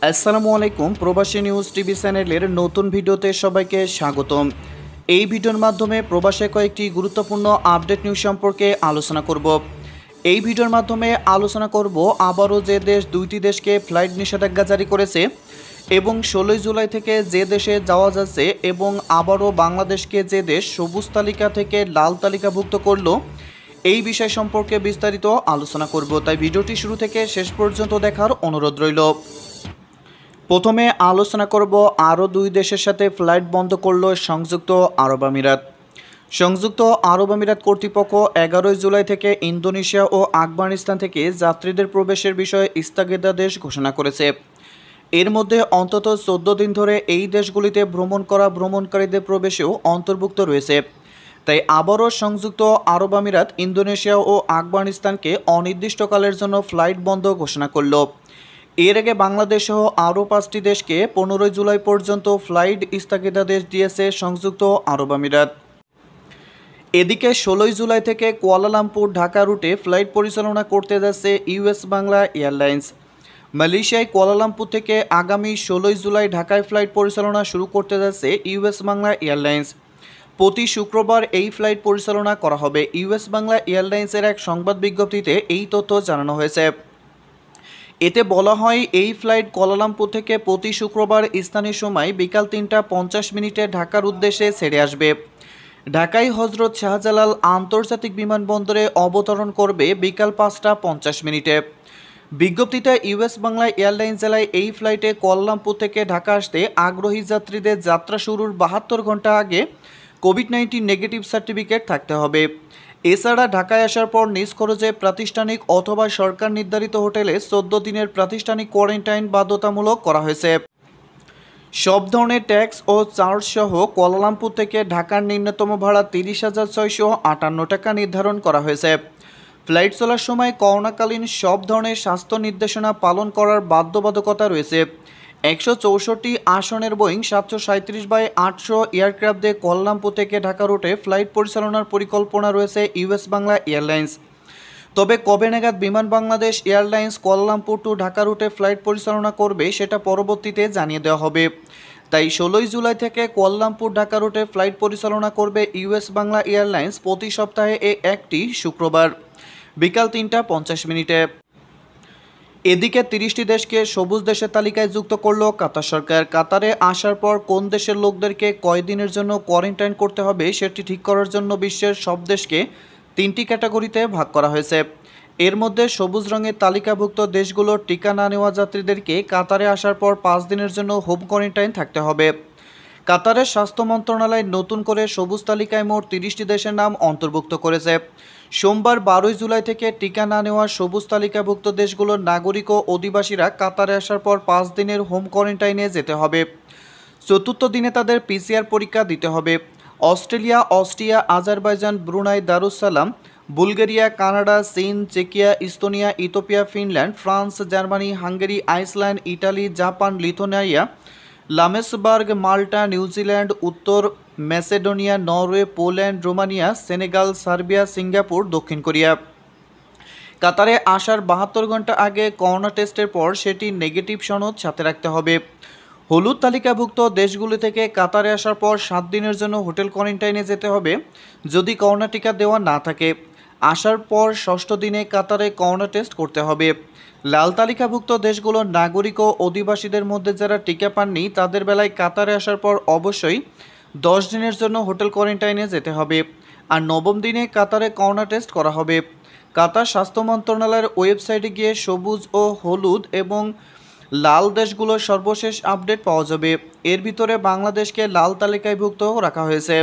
আসসালামু আলাইকুম। প্রবাসী নিউজ টিভি চ্যানেলের নতুন ভিডিওতে সবাইকে স্বাগতম। এই ভিডিওর মাধ্যমে প্রবাসে কয়েকটি গুরুত্বপূর্ণ আপডেট নিউজ সম্পর্কে আলোচনা করব। এই ভিডিওর মাধ্যমে আলোচনা করব আবারও যে দেশ দুইটি দেশকে ফ্লাইট নিষেধাজ্ঞা জারি করেছে এবং 16 জুলাই থেকে যে দেশে যাওয়া যাচ্ছে এবং আবারও বাংলাদেশকে যে দেশ সবুজ তালিকা থেকে লাল তালিকাভুক্ত করলো, এই বিষয় সম্পর্কে বিস্তারিত আলোচনা করব। তাই ভিডিওটি শুরু থেকে শেষ পর্যন্ত দেখার অনুরোধ রইল। প্রথমে আলোচনা করব আরও দুই দেশের সাথে ফ্লাইট বন্ধ করল সংযুক্ত আরব আমিরাত। সংযুক্ত আরব আমিরাত কর্তৃপক্ষ 11 জুলাই থেকে ইন্দোনেশিয়া ও আফগানিস্তান থেকে যাত্রীদের প্রবেশের বিষয়ে স্থগিতাদেশ ঘোষণা করেছে। এর মধ্যে অন্তত 14 দিন ধরে এই দেশগুলিতে ভ্রমণ করা ভ্রমণকারীদের প্রবেশেও অন্তর্ভুক্ত রয়েছে। তাই আবারও সংযুক্ত আরব আমিরাত ইন্দোনেশিয়া ও আফগানিস্তানকে অনির্দিষ্টকালের জন্য ফ্লাইট বন্ধ ঘোষণা করল। এর আগে বাংলাদেশ সহ আরও 5টি দেশকে 15 জুলাই পর্যন্ত ফ্লাইট স্থগিতাদেশ দিয়েছে সংযুক্ত আরব আমিরাত। এদিকে 16 জুলাই থেকে কুয়ালালামপুর ঢাকা রুটে ফ্লাইট পরিচালনা করতে যাচ্ছে ইউএস বাংলা এয়ারলাইন্স। মালয়েশিয়ায় কুয়ালালামপুর থেকে আগামী 16 জুলাই ঢাকায় ফ্লাইট পরিচালনা শুরু করতে যাচ্ছে ইউএস বাংলা এয়ারলাইন্স। প্রতি শুক্রবার এই ফ্লাইট পরিচালনা করা হবে। ইউএস বাংলা এয়ারলাইন্সের এক সংবাদ বিজ্ঞপ্তিতে এই তথ্য জানানো হয়েছে। এতে বলা হয়, এই ফ্লাইট কুয়ালালামপুর থেকে প্রতি শুক্রবার স্থানীয় সময় বিকাল 3:50 ঢাকার উদ্দেশ্যে ছেড়ে আসবে। ঢাকায় হজরত শাহজালাল আন্তর্জাতিক বিমানবন্দরে অবতরণ করবে বিকাল 5:50। বিজ্ঞপ্তিতে ইউএস বাংলা এয়ারলাইন্স জেলায় এই ফ্লাইটে কুয়ালালামপুর থেকে ঢাকা আসতে আগ্রহী যাত্রীদের যাত্রা শুরুর 72 ঘন্টা আগে কোভিড-19 নেগেটিভ সার্টিফিকেট থাকতে হবে। এছাড়া ঢাকায় আসার পর নিজ খরচে প্রাতিষ্ঠানিক অথবা সরকার নির্ধারিত হোটেলে 14 দিনের প্রাতিষ্ঠানিক কোয়ারেন্টাইন বাধ্যতামূলক করা হয়েছে। সব ধরনের ট্যাক্স ও চার্জ সহ কুয়ালালামপুর থেকে ঢাকার ন্যূনতম ভাড়া 30,658 টাকা নির্ধারণ করা হয়েছে। ফ্লাইট চলার সময় করোনাকালীন সব ধরনের স্বাস্থ্য নির্দেশনা পালন করার বাধ্যবাধকতা রয়েছে। 164 আসনের বোয়িং 737/800 এয়ারক্রাফট দিয়ে কুয়ালালামপুর থেকে ঢাকা রুটে ফ্লাইট পরিচালনার পরিকল্পনা রয়েছে ইউএস বাংলা এয়ারলাইন্স। তবে কবে নাগাদ বিমান Bangladesh airlines Kuala Lumpur two Dhaka রুটে ফ্লাইট পরিচালনা করবে সেটা পরবর্তীতে জানিয়ে দেওয়া হবে। তাই 16 জুলাই থেকে কুয়ালালামপুর ঢাকা রুটে ফ্লাইট পরিচালনা করবে ইউএস বাংলা এয়ারলাইন্স প্রতি সপ্তাহে একটি শুক্রবার বিকাল 3:50। এদিকে 30টি দেশকে সবুজ দেশের তালিকায় যুক্ত করল কাতার সরকার। কাতারে আসার পর কোন দেশের লোকদেরকে কয়দিনের জন্য কোয়ারেন্টাইন করতে হবে সেটি ঠিক করার জন্য বিশ্বের সব দেশকে 3টি ক্যাটাগরিতে ভাগ করা হয়েছে। এর মধ্যে সবুজ রঙের তালিকাভুক্ত দেশগুলোর টিকা না নেওয়া যাত্রীদেরকে কাতারে আসার পর 5 দিনের জন্য হোম কোয়ারেন্টাইন থাকতে হবে। কাতারের স্বাস্থ্য মন্ত্রণালয় নতুন করে সবুজ তালিকায় মোট 30টি দেশের নাম অন্তর্ভুক্ত করেছে। সোমবার 12 জুলাই থেকে টিকা না নেওয়া সবুজ তালিকাভুক্ত দেশগুলোর নাগরিক ও অধিবাসীরা কাতারে আসার পর 5 দিনের হোম কোয়ারেন্টাইনে যেতে হবে। চতুর্থ দিনে তাদের পিসিআর পরীক্ষা দিতে হবে। Australia, Austria, Azerbaijan, Brunei, Darussalam, Bulgaria, Canada, চীন, চেকিয়া, Estonia, Ethiopia, Finland, France, Germany, Hungary, Iceland, Italy, Japan, Lithuania, Luxembourg, Malta, New Zealand, উত্তর Macedonia, Norway, Poland, Romania, Senegal, Serbia, Singapore, দক্ষিণ কোরিয়া। কাতারে আসার 72 ঘন্টা আগে করোনা টেস্টের পর সেটি নেগেটিভ সনদ সাথে রাখতে হবে। হলুদ তালিকাভুক্ত দেশগুলি থেকে কাতারে আসার পর 7 দিনের জন্য হোটেল কোয়ারেন্টাইনে যেতে হবে যদি করোনা টিকা দেওয়া না থাকে। আসার পর 6ষ্ঠ দিনে কাতারে করোনা টেস্ট করতে হবে। লাল তালিকাভুক্ত দেশগুলোর নাগরিক ও অধিবাসীদের মধ্যে যারা টিকা পাননি তাদের বেলায় কাতারে আসার পর অবশ্যই 10 দিনের জন্য হোটেল কোয়ারেন্টাইনে যেতে হবে। আর 9ম দিনে কাতারে করোনা টেস্ট করা হবে। কাতার স্বাস্থ্য মন্ত্রণালয়ের ওয়েবসাইটে গিয়ে সবুজ ও হলুদ এবং লাল দেশগুলোর সর্বশেষ আপডেট পাওয়া যাবে। এর ভিতরে বাংলাদেশকে লাল তালিকায় ভুক্ত রাখা হয়েছে।